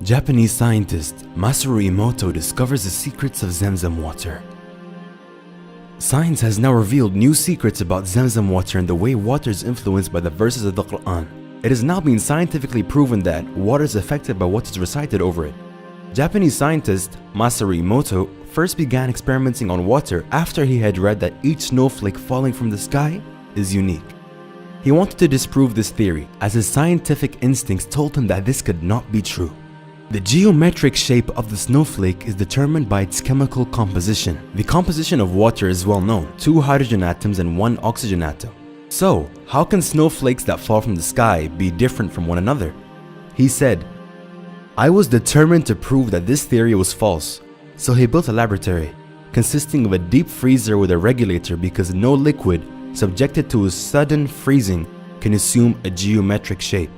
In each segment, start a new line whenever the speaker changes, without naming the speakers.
Japanese scientist Masaru Emoto discovers the secrets of Zamzam water. Science has now revealed new secrets about Zamzam water and the way water is influenced by the verses of the Quran. It has now been scientifically proven that water is affected by what is recited over it. Japanese scientist Masaru Emoto first began experimenting on water after he had read that each snowflake falling from the sky is unique. He wanted to disprove this theory, as his scientific instincts told him that this could not be true. The geometric shape of the snowflake is determined by its chemical composition. The composition of water is well known: 2 hydrogen atoms and 1 oxygen atom. So, how can snowflakes that fall from the sky be different from one another? He said, "I was determined to prove that this theory was false." So he built a laboratory consisting of a deep freezer with a regulator, because no liquid subjected to a sudden freezing can assume a geometric shape.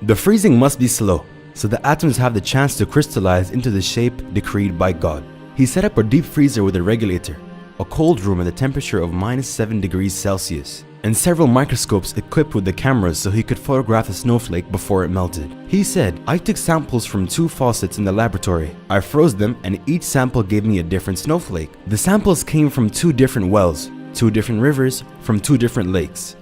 The freezing must be slow, so the atoms have the chance to crystallize into the shape decreed by God. He set up a deep freezer with a regulator, a cold room at a temperature of -7 degrees Celsius, and several microscopes equipped with the cameras so he could photograph the snowflake before it melted. He said, "I took samples from 2 faucets in the laboratory. I froze them and each sample gave me a different snowflake. The samples came from 2 different wells, 2 different rivers, from 2 different lakes."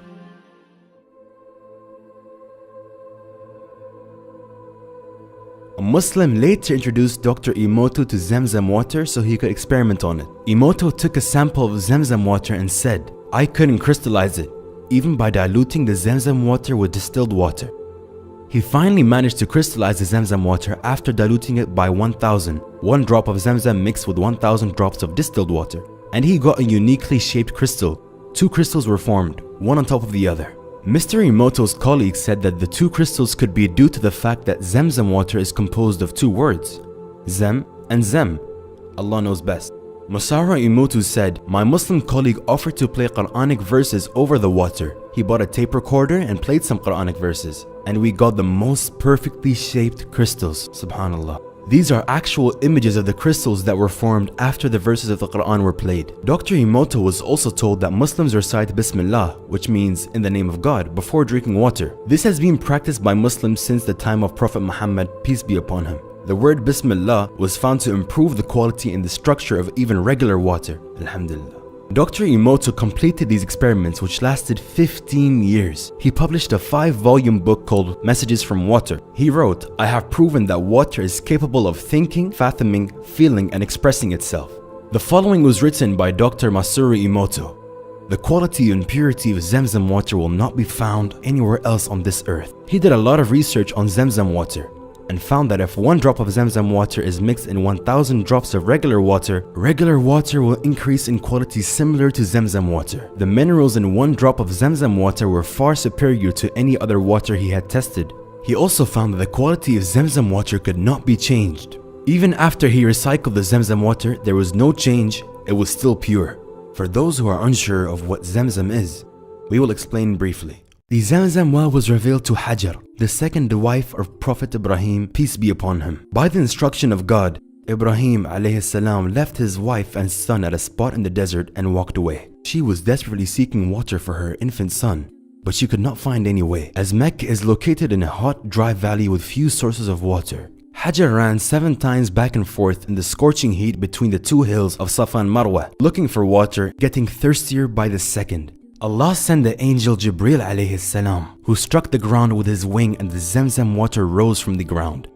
A Muslim later introduced Dr. Emoto to Zamzam water so he could experiment on it. Emoto took a sample of Zamzam water and said, "I couldn't crystallize it, even by diluting the Zamzam water with distilled water." He finally managed to crystallize the Zamzam water after diluting it by 1,000, 1 drop of Zamzam mixed with 1,000 drops of distilled water. And he got a uniquely shaped crystal. 2 crystals were formed, one on top of the other. Mr. Emoto's colleagues said that the 2 crystals could be due to the fact that Zamzam water is composed of 2 words, Zam and Zam. Allah knows best. Masaru Emoto said, "My Muslim colleague offered to play Quranic verses over the water. He bought a tape recorder and played some Quranic verses, and we got the most perfectly shaped crystals, subhanallah." These are actual images of the crystals that were formed after the verses of the Quran were played. Dr. Emoto was also told that Muslims recite Bismillah, which means in the name of God, before drinking water. This has been practiced by Muslims since the time of Prophet Muhammad, peace be upon him. The word Bismillah was found to improve the quality and the structure of even regular water. Alhamdulillah. Dr. Emoto completed these experiments, which lasted 15 years. He published a 5-volume book called Messages from Water. He wrote, "I have proven that water is capable of thinking, fathoming, feeling, and expressing itself." The following was written by Dr. Masaru Emoto. "The quality and purity of Zamzam water will not be found anywhere else on this earth." He did a lot of research on Zamzam water and found that if 1 drop of Zamzam water is mixed in 1,000 drops of regular water will increase in quality similar to Zamzam water. The minerals in 1 drop of Zamzam water were far superior to any other water he had tested. He also found that the quality of Zamzam water could not be changed. Even after he recycled the Zamzam water, there was no change, it was still pure. For those who are unsure of what Zamzam is, we will explain briefly. The Zamzam well was revealed to Hajar, the second wife of Prophet Ibrahim, peace be upon him. By the instruction of God, Ibrahim alayhi salam left his wife and son at a spot in the desert and walked away. She was desperately seeking water for her infant son, but she could not find any way, as Mecca is located in a hot, dry valley with few sources of water. Hajar ran 7 times back and forth in the scorching heat between the 2 hills of Safa and Marwa, looking for water, getting thirstier by the second. Allah sent the angel Jibril alayhi salam, who struck the ground with his wing, and the Zamzam water rose from the ground.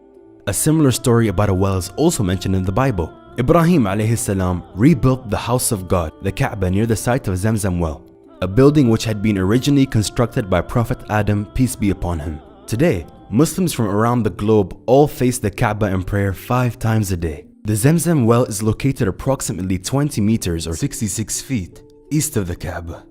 A similar story about a well is also mentioned in the Bible. Ibrahim alayhi salam rebuilt the house of God, the Kaaba, near the site of Zamzam well, a building which had been originally constructed by Prophet Adam, peace be upon him. Today, Muslims from around the globe all face the Kaaba in prayer 5 times a day. The Zamzam well is located approximately 20 meters or 66 feet east of the Kaaba.